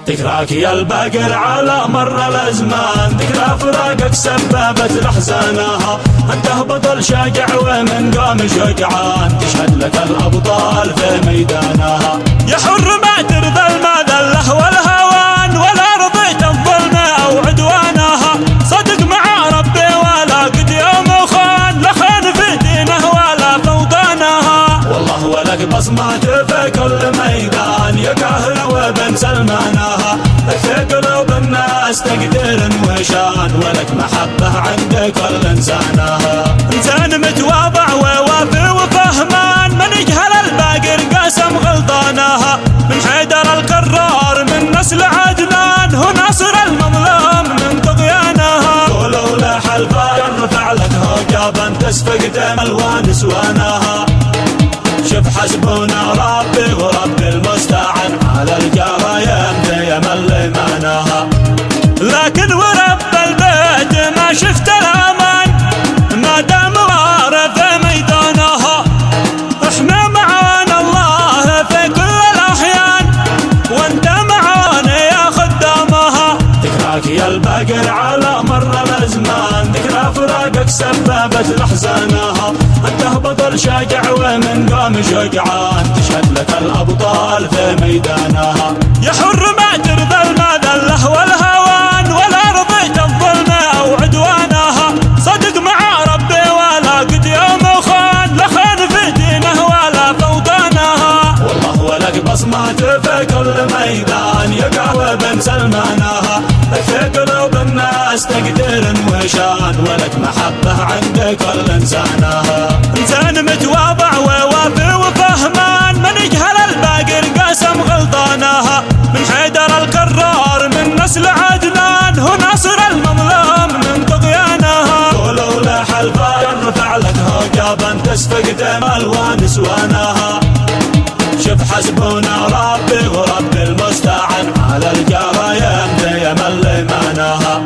ذكراك يا الباقر على مر الأزمان، ذكرى فراقك سببت لأحزانها. أنت بطل شاجع ومن قام شجعان، تشهد لك الأبطال في ميدانها. يا حر ما ترضى المذلة والهوان، ولا رضيت الظلم أو عدوانها. صدق مع ربي ولا قد يوم خان، لا خان في دينه ولا فوضانها. والله ولك بصمات في كل ميدان، يا قاهر وبن سلمانها. في قلوب الناس تقدير وشان، ولك محبة عند كل إنسانها. إنسان متواضع ووافي وفهمان، من يجهل الباقر قاسم غلطانها. من حيدر الكرار من نسل عدنان، هو ناصر المظلوم من طغيانها. قولوا لاح الفاير رفع لك هجابا، تسفق دم الوان سوانها. شوف حسبنا ربي ورب المستعان، على الجرايم يمل ايمانها. لكن ورب البيت ما شفت الامان، ما دام وارث ميدانها. احنا معانا الله في كل الاحيان، وانت معانا يا خدامها. ذكراك يا الباقر على مر الازمان، ذكرى فراقك سببت لاحزانها. انت بطل شاجع ومن قام شجعان، تشهد لك الابطال في ميدانها. يا حر ما ترضى المذله والهوان، ولا رضيت الظلم او عدوانها. صدق مع ربي ولا قد يوم خان، لا خان في دينه ولا فوضانها. والله ولك بصمات في كل ميدان، يا قهوة بن سلمانها. في قلوب الناس تقدير وشان، ولك محبة عند كل إنسانها. إنسان متواضع ووافي وفهمان، من يجهل الباقر قاسم غلطانها. من حيدر الكرار من نسل عدنان، هو ناصر المظلوم من طغيانها. قولوا لاح الفاير رفع لك هجابا، تسفق دم الوان سوانها. شوف حسبنا ربي ورب المستعان، على الجرايم يمل ايمانها.